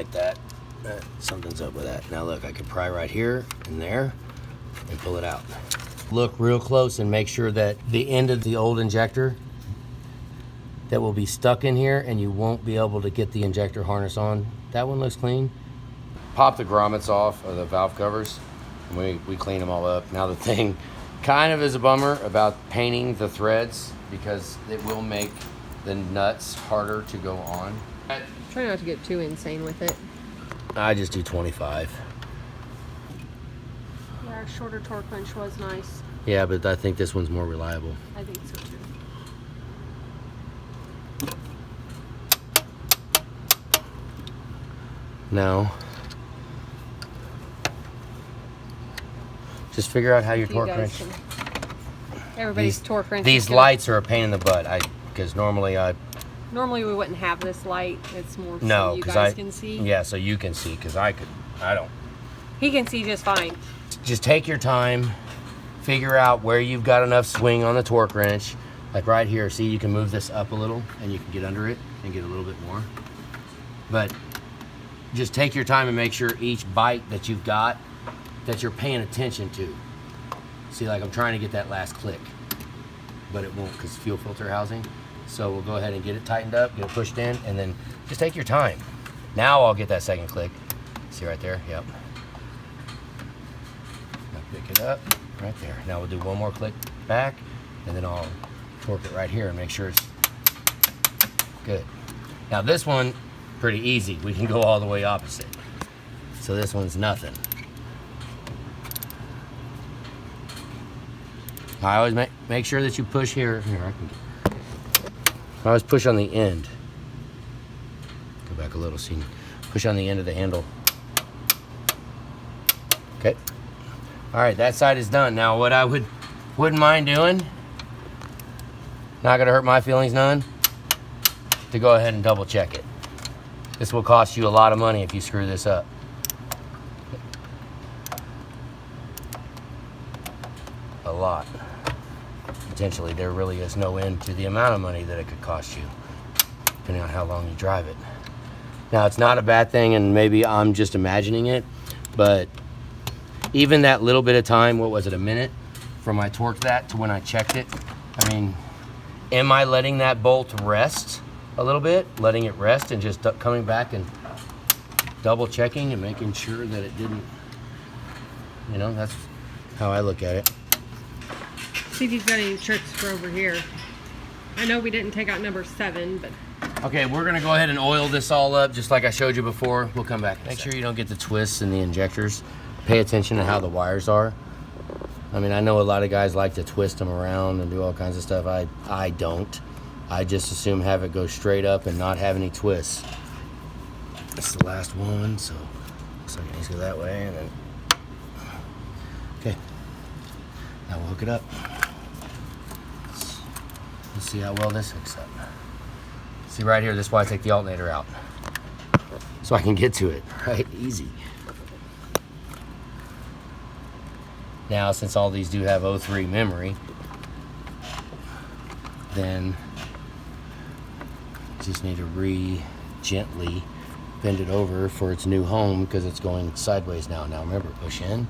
like that, something's up with that. Now look, I can pry right here and there and pull it out. Look real close and make sure that the end of the old injector that will be stuck in here and you won't be able to get the injector harness on. That one looks clean. Pop the grommets off of the valve covers. And we clean them all up. Now the thing kind of is a bummer about painting the threads because it will make the nuts harder to go on. Try not to get too insane with it. I just do 25. Yeah, a shorter torque wrench was nice. Yeah, but I think this one's more reliable. I think so too. Now, just figure out how your torque wrench. Everybody's torque wrench. These lights are a pain in the butt. Because normally we wouldn't have this light. It's more so no, you guys can see. Yeah, so you can see. Because I don't. He can see just fine. Just take your time. Figure out where you've got enough swing on the torque wrench. Like right here. See, you can move this up a little, and you can get under it and get a little bit more. But just take your time and make sure each bite that you've got that you're paying attention to. See, like I'm trying to get that last click, but it won't because fuel filter housing. So we'll go ahead and get it tightened up, get it pushed in, and then just take your time. Now I'll get that second click. See right there? Yep. Now pick it up right there. Now we'll do one more click back, and then I'll torque it right here and make sure it's good. Now this one, pretty easy. We can go all the way opposite. So this one's nothing. I always make sure that you push here. Here, I can get. I always push on the end. Go back a little, so you can push on the end of the handle. Okay. All right, that side is done. Now, what I wouldn't mind doing, not gonna hurt my feelings none, to go ahead and double check it. This will cost you a lot of money if you screw this up. A lot. Potentially, there really is no end to the amount of money that it could cost you, depending on how long you drive it. Now, it's not a bad thing, and maybe I'm just imagining it, but even that little bit of time, what was it, a minute, from I torqued that to when I checked it, I mean, am I letting that bolt rest a little bit, letting it rest and just coming back and double checking and making sure that it didn't, you know, that's how I look at it. See if he's got any tricks for over here. I know we didn't take out number 7, but... Okay, we're gonna go ahead and oil this all up just like I showed you before. We'll come back. Make sure you don't get the twists in the injectors. Pay attention to how the wires are. I mean, I know a lot of guys like to twist them around and do all kinds of stuff. I don't. I just assume have it go straight up and not have any twists. This is the last one, so looks like it needs to go that way, and then okay. Now we'll hook it up. Let's see how well this hooks up. See right here, this is why I take the alternator out. So I can get to it, right? Easy. Now, since all these do have 03 memory, then just need to gently bend it over for its new home because it's going sideways now. Now remember, push in,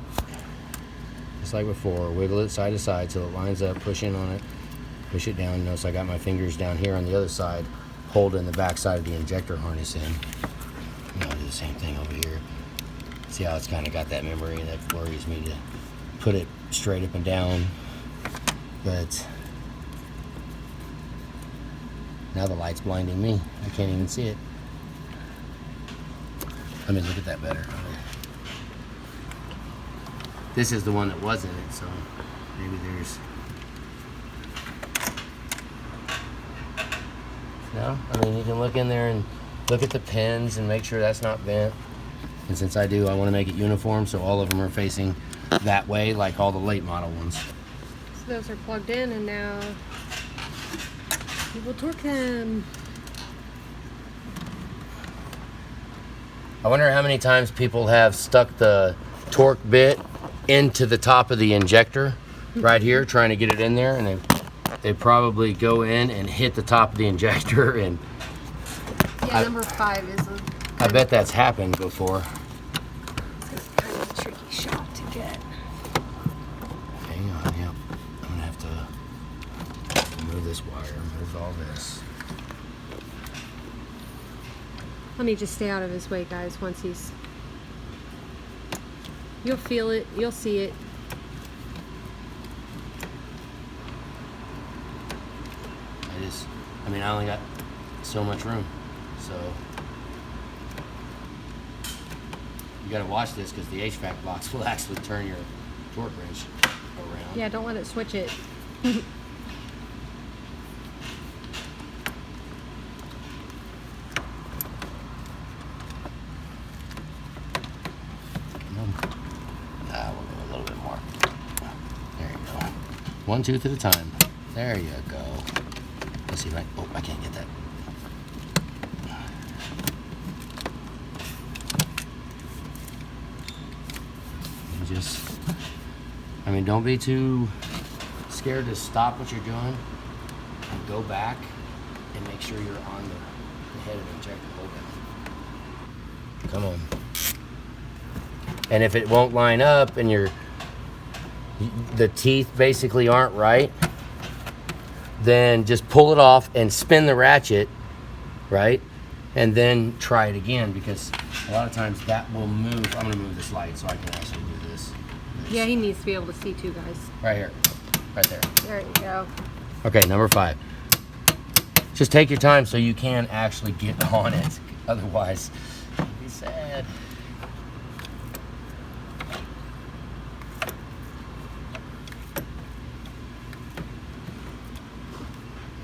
just like before, wiggle it side to side till it lines up, push in on it, push it down. Notice I got my fingers down here on the other side, holding the back side of the injector harness in. And I'll do the same thing over here. See how it's kind of got that memory, and that worries me to put it straight up and down, but now the light's blinding me. I can't even see it. Let me look at that better. This is the one that was in it, so maybe there's... No? I mean, you can look in there and look at the pins and make sure that's not bent. And since I do, I want to make it uniform so all of them are facing that way, like all the late model ones. So those are plugged in, and now we will torque them. I wonder how many times people have stuck the torque bit into the top of the injector right here, trying to get it in there, and they probably go in and hit the top of the injector, and yeah, number 5 is a I bet that's happened before. It's kind of a tricky shot to get. Hang on, yep. I'm gonna have to remove this wire, remove all this. Let me just stay out of his way, guys, once he's... You'll feel it. You'll see it. I mean, I only got so much room, so you gotta watch this because the HVAC box will actually turn your torque wrench around. Yeah, don't let it switch it. We'll go a little bit more. There you go. One tooth at a time. There you go. Let's see if I... Oh, I can't get that. And just... I mean, don't be too scared to stop what you're doing and go back and make sure you're on the head of the injector. Hold down. Come on. And if it won't line up and the teeth basically aren't right, then just pull it off and spin the ratchet, right? And then try it again, because a lot of times that will move. I'm gonna move this light so I can actually do this. Yeah, he needs to be able to see too, guys. Right here, right there. There you go. Okay, number 5. Just take your time so you can actually get on it. Otherwise, it'll be sad.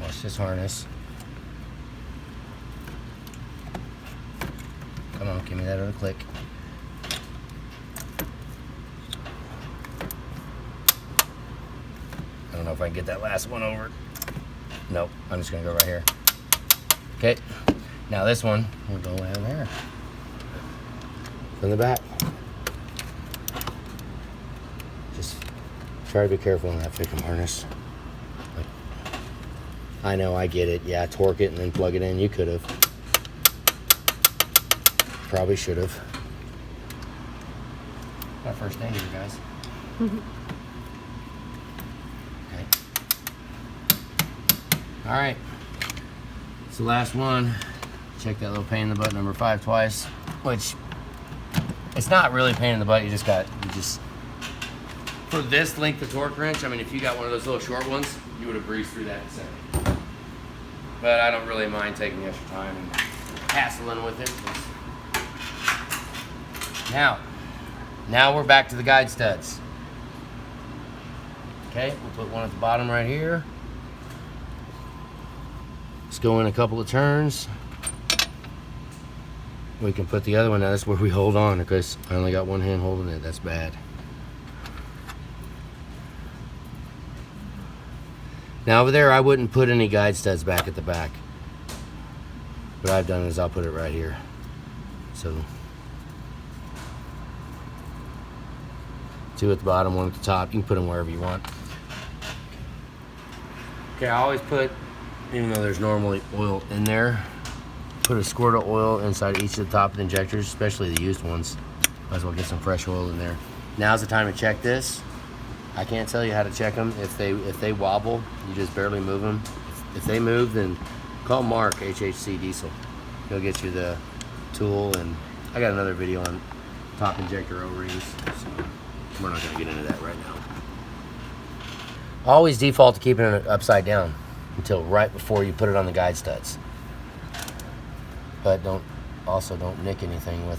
Watch this harness. Come on, give me that other click. I don't know if I can get that last one over. Nope, I'm just gonna go right here. Okay, now this one, we'll go down there. From the back. Just try to be careful on that victim harness. I know, I get it. Yeah, torque it and then plug it in. You could have. Probably should have. My first name here, guys. Okay. All right. It's the last one. Check that little pain in the butt, number 5, twice. Which, it's not really a pain in the butt. You just, for this length of torque wrench, I mean, if you got one of those little short ones, you would have breezed through that in a second. But I don't really mind taking the extra time and hassling with it. Now we're back to the guide studs. Okay, we'll put one at the bottom right here. Let's go in a couple of turns. We can put the other one, now that's where we hold on, because I only got one hand holding it. That's bad. Now over there, I wouldn't put any guide studs back at the back. What I've done is I'll put it right here. So, 2 at the bottom, 1 at the top. You can put them wherever you want. Okay, I always put, even though there's normally oil in there, put a squirt of oil inside each of the top of the injectors, especially the used ones. Might as well get some fresh oil in there. Now's the time to check this. I can't tell you how to check them. If they wobble, you just barely move them. If they move, then call Mark, HHC Diesel. He'll get you the tool, and I got another video on top injector O-rings, so we're not gonna get into that right now. Always default to keeping it upside down until right before you put it on the guide studs. But don't nick anything with,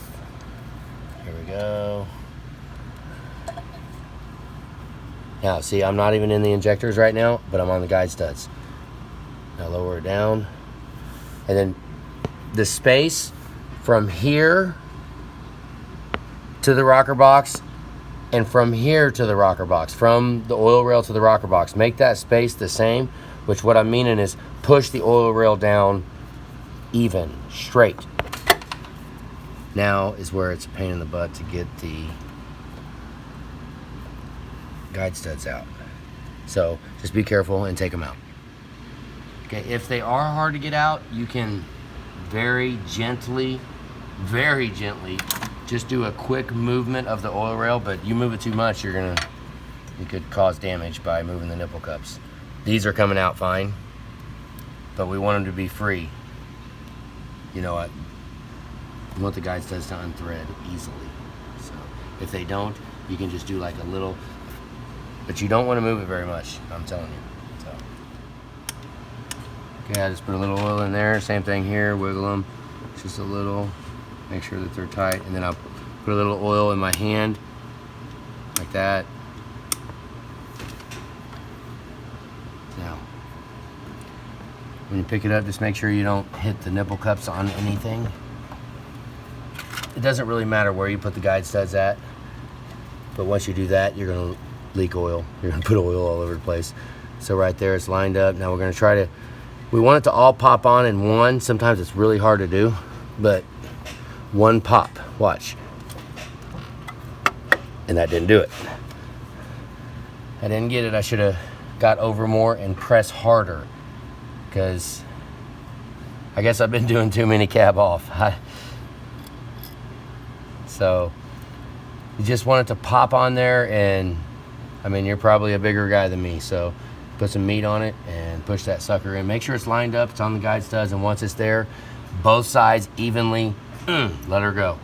here we go. Now, see, I'm not even in the injectors right now, but I'm on the guide studs. Now lower it down. And then the space from here to the rocker box and from here to the rocker box, from the oil rail to the rocker box, make that space the same, which what I'm meaning is push the oil rail down even, straight. Now is where it's a pain in the butt to get the guide studs out. So just be careful and take them out. Okay, if they are hard to get out, you can very gently very gently. Just do a quick movement of the oil rail, but you move it too much, you could cause damage by moving the nipple cups. These are coming out fine, but we want them to be free. You know what? You want the guide studs to unthread easily. So if they don't, you can just do like a little, but you don't want to move it very much, I'm telling you. So, okay, I just put a little oil in there. Same thing here, wiggle them just a little, make sure that they're tight, and then I'll put a little oil in my hand, like that. Now, when you pick it up, just make sure you don't hit the nipple cups on anything. It doesn't really matter where you put the guide studs at, but once you do that, you're gonna leak oil. You're gonna put oil all over the place. So right there, it's lined up. Now we're gonna try to, we want it to all pop on in one. Sometimes it's really hard to do, but one pop, watch. And that didn't do it. I didn't get it. I should have got over more and pressed harder, because I guess I've been doing too many cab off. So you just want it to pop on there, and I mean, you're probably a bigger guy than me, so put some meat on it and push that sucker in. Make sure it's lined up, it's on the guide studs, and once it's there, both sides evenly, let her go.